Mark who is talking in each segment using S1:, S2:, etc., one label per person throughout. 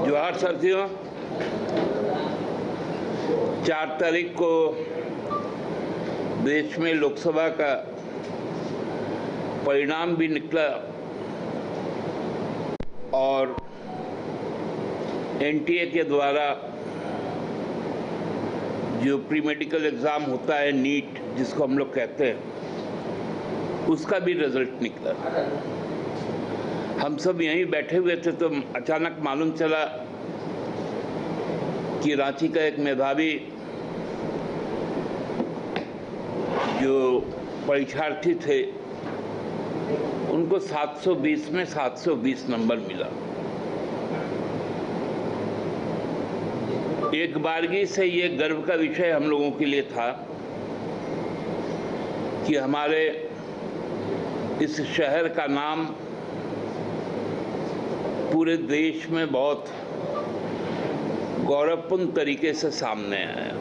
S1: जोहार साथियों, 4 तारीख को देश में लोकसभा का परिणाम भी निकला और एनटीए के द्वारा जो प्री मेडिकल एग्ज़ाम होता है, नीट जिसको हम लोग कहते हैं, उसका भी रिजल्ट निकला। हम सब यहीं बैठे हुए थे तो अचानक मालूम चला कि रांची का एक मेधावी जो परीक्षार्थी थे, उनको 720 में 720 नंबर मिला। एक बारगी से ये गर्व का विषय हम लोगों के लिए था कि हमारे इस शहर का नाम पूरे देश में बहुत गौरवपूर्ण तरीके से सामने आया।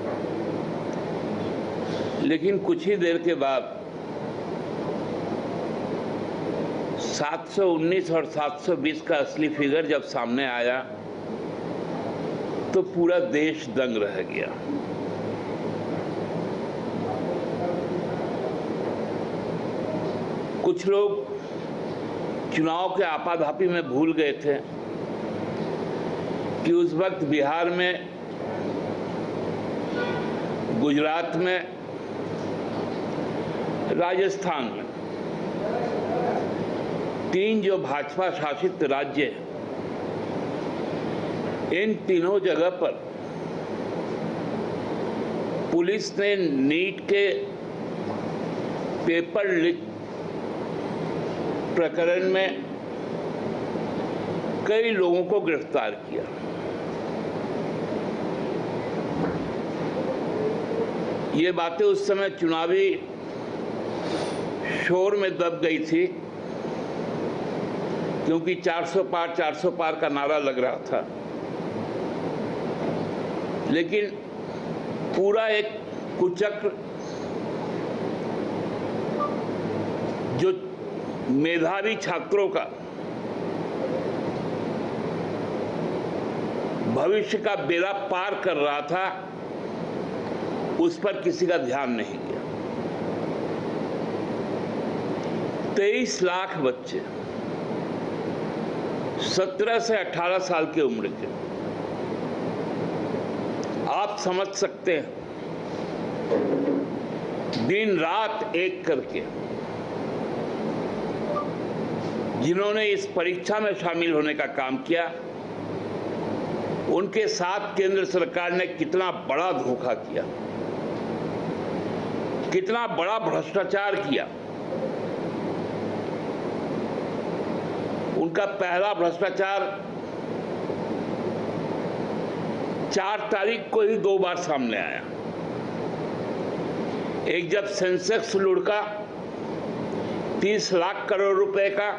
S1: लेकिन कुछ ही देर के बाद 719 और 720 का असली फिगर जब सामने आया तो पूरा देश दंग रह गया। कुछ लोग चुनाव के आपाधापी में भूल गए थे कि उस वक्त बिहार में, गुजरात में, राजस्थान में 3 जो भाजपा शासित राज्य हैं, इन तीनों जगह पर पुलिस ने नीट के पेपर लीक प्रकरण में कई लोगों को गिरफ्तार किया। ये बातें उस समय चुनावी शोर में दब गई थी, क्योंकि 400 पार का नारा लग रहा था। लेकिन पूरा एक कुचक्र जो मेधावी छात्रों का भविष्य का बेड़ा पार कर रहा था, उस पर किसी का ध्यान नहीं गया। 23 लाख बच्चे 17 से 18 साल की उम्र के, आप समझ सकते हैं, दिन रात एक करके जिन्होंने इस परीक्षा में शामिल होने का काम किया, उनके साथ केंद्र सरकार ने कितना बड़ा धोखा किया, कितना बड़ा भ्रष्टाचार किया। उनका पहला भ्रष्टाचार 4 तारीख को ही 2 बार सामने आया। एक जब सेंसेक्स लुढ़का 30 लाख करोड़ रुपए का,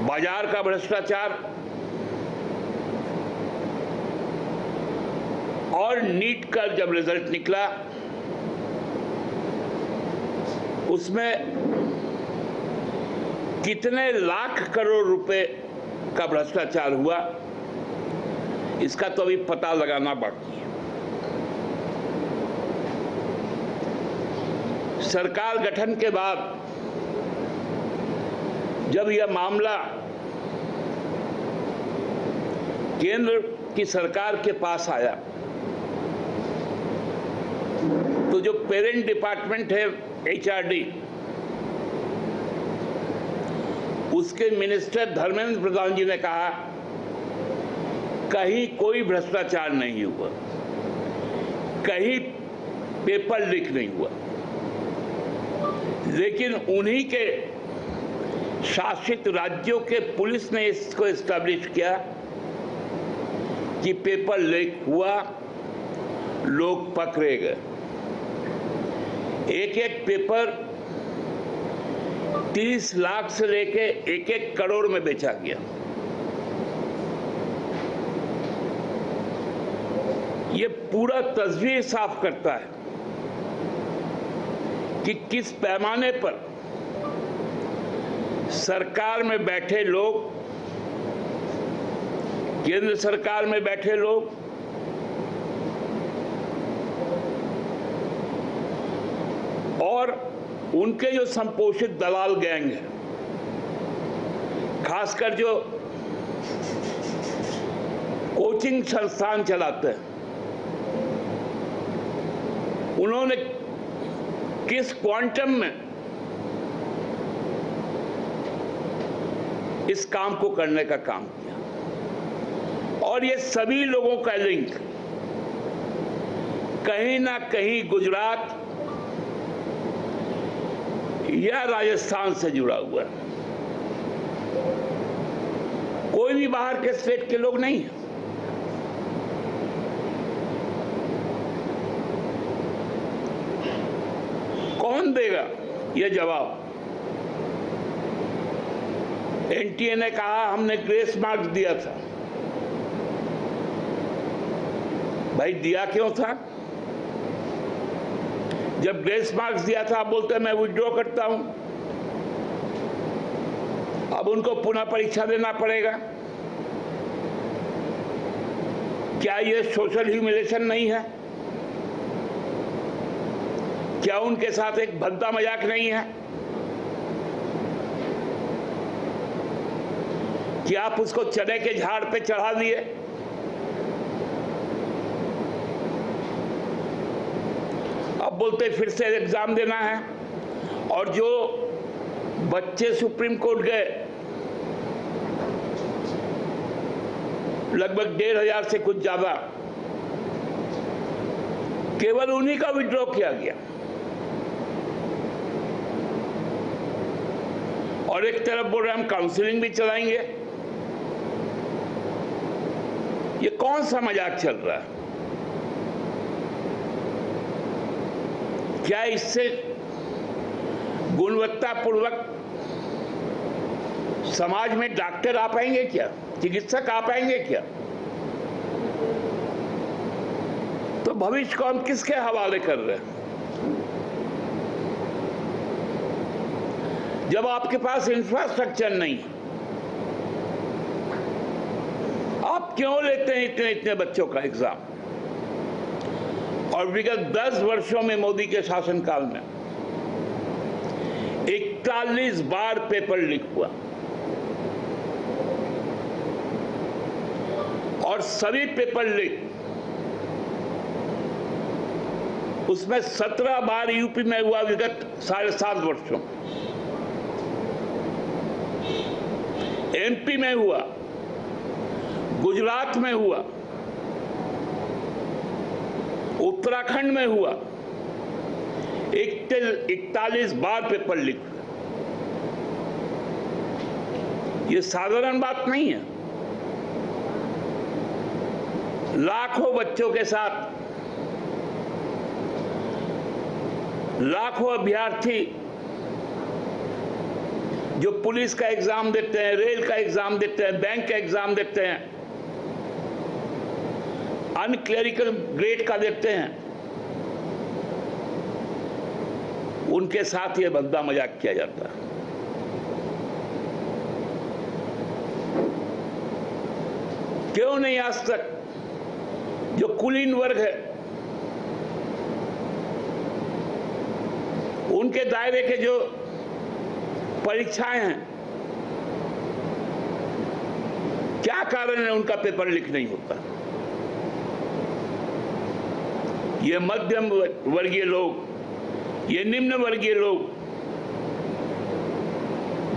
S1: बाजार का भ्रष्टाचार, और नीट का जब रिजल्ट निकला उसमें कितने लाख करोड़ रुपए का भ्रष्टाचार हुआ, इसका तो अभी पता लगाना बाकी है। सरकार गठन के बाद जब यह मामला केंद्र की सरकार के पास आया तो जो पेरेंट डिपार्टमेंट है, HRD, उसके मिनिस्टर धर्मेंद्र प्रधान जी ने कहा कहीं कोई भ्रष्टाचार नहीं हुआ, कहीं पेपर लीक नहीं हुआ। लेकिन उन्हीं के शासित राज्यों के पुलिस ने इसको एस्टैब्लिश किया कि पेपर लीक हुआ, लोग पकड़े गए। एक एक पेपर 30 लाख से लेके 1-1 करोड़ में बेचा गया। ये पूरा तस्वीर साफ करता है कि किस पैमाने पर सरकार में बैठे लोग, केंद्र सरकार में बैठे लोग और उनके जो संपोषित दलाल गैंग है, खासकर जो कोचिंग संस्थान चलाते हैं, उन्होंने किस क्वांटम में इस काम को करने का काम किया। और ये सभी लोगों का लिंक कहीं ना कहीं गुजरात या राजस्थान से जुड़ा हुआ है। कोई भी बाहर के स्टेट के लोग नहीं है। कौन देगा ये जवाब? एनटीए ने कहा हमने ग्रेस मार्क दिया था। भाई दिया क्यों था? जब ग्रेस मार्क्स दिया था आप बोलते मैं विड्रॉ करता हूं। अब उनको पुनः परीक्षा देना पड़ेगा। क्या ये सोशल ह्यूमिलेशन नहीं है? क्या उनके साथ एक भद्दा मजाक नहीं है कि आप उसको चने के झाड़ पे चढ़ा दिए? अब बोलते फिर से एग्जाम देना है। और जो बच्चे सुप्रीम कोर्ट गए, लगभग 1500 से कुछ ज्यादा, केवल उन्हीं का विड्रॉ किया गया। और एक तरफ बोल रहे हम काउंसलिंग भी चलाएंगे। ये कौन सा मजाक चल रहा है? क्या इससे गुणवत्तापूर्वक समाज में डॉक्टर आ पाएंगे क्या? चिकित्सक आ पाएंगे क्या? तो भविष्य को हम किसके हवाले कर रहे हैं? जब आपके पास इंफ्रास्ट्रक्चर नहीं, आप क्यों लेते हैं इतने इतने बच्चों का एग्जाम? और विगत 10 वर्षों में मोदी के शासनकाल में 41 बार पेपर लीक हुआ। और सभी पेपर लीक, उसमें 17 बार यूपी में हुआ विगत 7.5 वर्षों। एमपी में हुआ, गुजरात में हुआ, उत्तराखंड में हुआ। 41 बार पेपर लीक हुआ। ये साधारण बात नहीं है। लाखों बच्चों के साथ लाखों अभ्यर्थी जो पुलिस का एग्जाम देते हैं, रेल का एग्जाम देते हैं, बैंक का एग्जाम देते हैं, अनक्लेरिकल ग्रेड का देते हैं, उनके साथ ये भद्दा मजाक किया जाता है। क्यों नहीं आज तक जो कुलीन वर्ग है, उनके दायरे के जो परीक्षाएं हैं, क्या कारण है उनका पेपर लीक नहीं होता? ये मध्यम वर्गीय लोग, ये निम्न वर्गीय लोग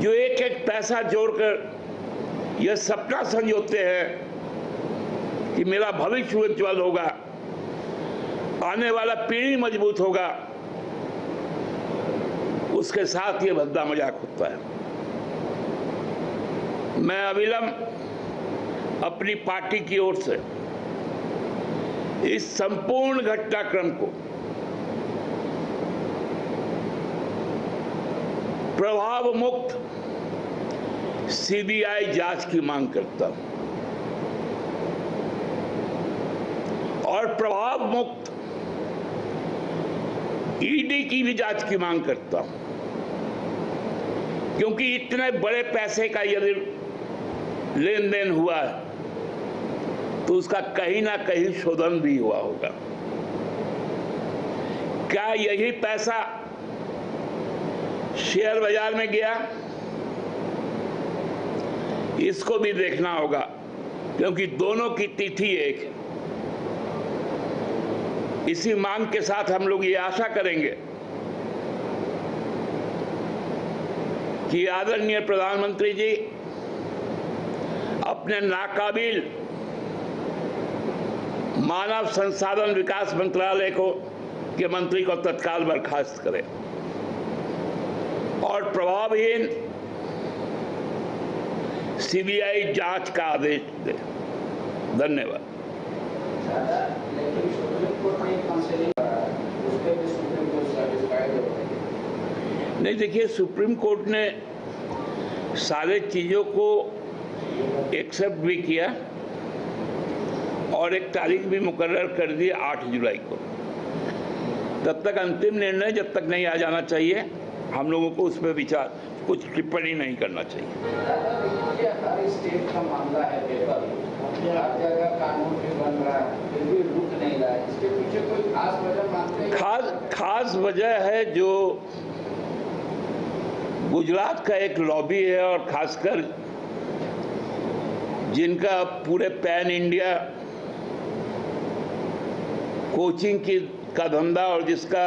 S1: जो एक एक पैसा जोड़कर यह सपना संजोते हैं कि मेरा भविष्य उज्ज्वल होगा, आने वाला पीढ़ी मजबूत होगा, उसके साथ ये भद्दा मजाक होता है। मैं अविलंब अपनी पार्टी की ओर से इस संपूर्ण घटनाक्रम को प्रभाव मुक्त सीबीआई जांच की मांग करता हूं और प्रभाव मुक्त ईडी की भी जांच की मांग करता हूं। क्योंकि इतने बड़े पैसे का यदि लेन देन हुआ है तो उसका कहीं ना कहीं शोधन भी हुआ होगा। क्या यही पैसा शेयर बाजार में गया? इसको भी देखना होगा, क्योंकि दोनों की तिथि एक है। इसी मांग के साथ हम लोग ये आशा करेंगे कि आदरणीय प्रधानमंत्री जी अपने नाकाबिल मानव संसाधन विकास मंत्रालय के मंत्री को तत्काल बर्खास्त करें और प्रभावहीन सीबीआई जांच का आदेश दे। धन्यवाद। नहीं, देखिए, सुप्रीम कोर्ट ने सारे चीजों को एक्सेप्ट भी किया और एक तारीख भी मुकर्रर कर दी 8 जुलाई को। तब तक अंतिम निर्णय जब तक नहीं आ जाना चाहिए, हम लोगों को उस पर विचार कुछ टिप्पणी नहीं करना चाहिए।
S2: हर स्टेट का मामला है, पेपर हर जगह कानून भी बन रहा है, फिर भी रुक नहीं रहा है। इसके पीछे कोई खास वजह मानते हैं?
S1: खास वजह है जो गुजरात का एक लॉबी है और खासकर जिनका पूरे पैन इंडिया कोचिंग का धंधा और जिसका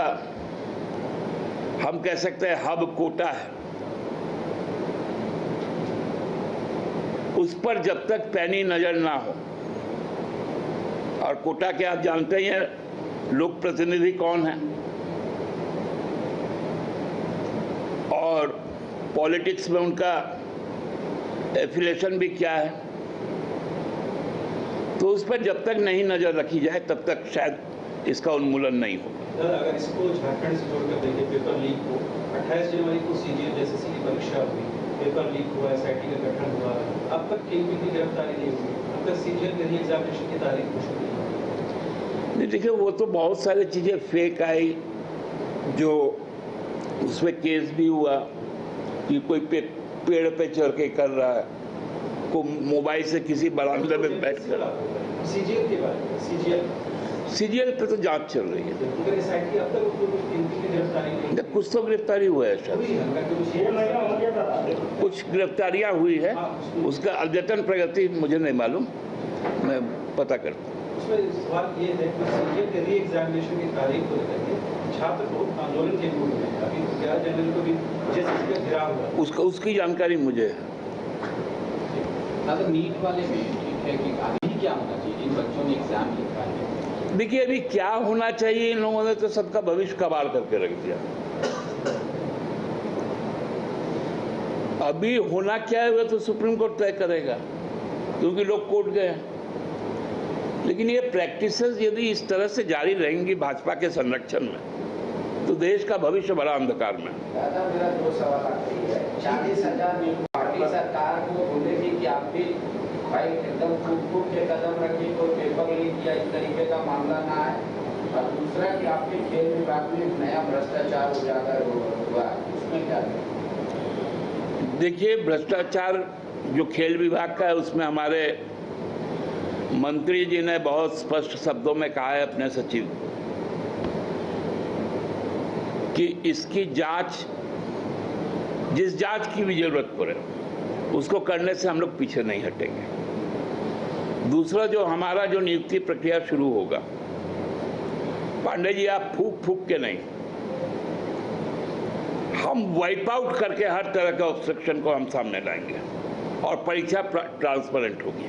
S1: हम कह सकते हैं हब कोटा है, उस पर जब तक पैनी नजर ना हो, और कोटा के आप जानते ही हैं लोक प्रतिनिधि कौन है और पॉलिटिक्स में उनका एफिलिएशन भी क्या है, तो उस पर जब तक नहीं नजर रखी जाए तब तक शायद इसका उन्मूलन नहीं हो।
S3: अगर इसको झारखंड से जोड़कर देखें, पेपर लीक को 28 जनवरी को सीजीएल जैसे की परीक्षा हुई, पेपर लीक हुआ, एसआईटी का गठन हुआ, अब तक कहीं भी गिरफ्तारी नहीं हुई, अब तक सीजीएल के री एग्जामिनेशन की तारीख घोषित नहीं।
S1: देखिए, वो तो बहुत सारी चीजें फेक आई, जो उसमें केस भी हुआ कि कोई पेड़ पे चढ़ के कर रहा है, को मोबाइल से किसी बरामदे में बैठ कर।
S3: सीजीएल के बारे में
S1: सीजीएल पे तो जांच चल रही है। कुछ तो गिरफ्तारी हुआ है, कुछ गिरफ्तारियां हुई है, उसका अद्यतन प्रगति मुझे नहीं मालूम, मैं पता करता हूँ।
S3: उसमें सवाल ये है कि सीजीएल के री एग्जामिनेशन की तारीख को लेकर के छात्र बहुत आंदोलन के मूड में, अभी 11 जनवरी को भी जेसीसी का घेराव हुआ,
S1: उसकी जानकारी मुझे है।
S2: अगर नीट वाले में ठीक है कि अभी क्या होना चाहिए, इन बच्चों ने एग्जाम लिखा है।
S1: देखिए, अभी क्या होना चाहिए, इन लोगों ने तो सबका भविष्य कबाड़ करके रख दिया। अभी होना क्या है वो तो सुप्रीम कोर्ट तय करेगा, क्योंकि लोग कोर्ट गए। लेकिन ये प्रैक्टिसेस यदि इस तरह से जारी रहेंगी भाजपा के संरक्षण में, तो देश का भविष्य बड़ा अंधकार में।
S2: दादा, मेरा 2 सवाल आते हैं। 40,000 पार्टी सरकार को बोलेगी कि आप भी भाई एकदम फूक के कदम रखिए, कोई पेपर लीक या इस तरीके का मामला ना है, और दूसरा कि आपके खेल विभाग में नया भ्रष्टाचार उजागर हुआ, उसमें क्या है?
S1: देखिए, भ्रष्टाचार जो खेल विभाग का है उसमें हमारे मंत्री जी ने बहुत स्पष्ट शब्दों में कहा है अपने सचिव कि इसकी जांच, जिस जांच की भी जरूरत पड़े उसको करने से हम लोग पीछे नहीं हटेंगे। दूसरा, जो हमारा जो नियुक्ति प्रक्रिया शुरू होगा, पांडे जी आप फूक के नहीं, हम वाइप आउट करके हर तरह का ऑब्स्ट्रक्शन को हम सामने लाएंगे और परीक्षा ट्रांसपेरेंट होगी।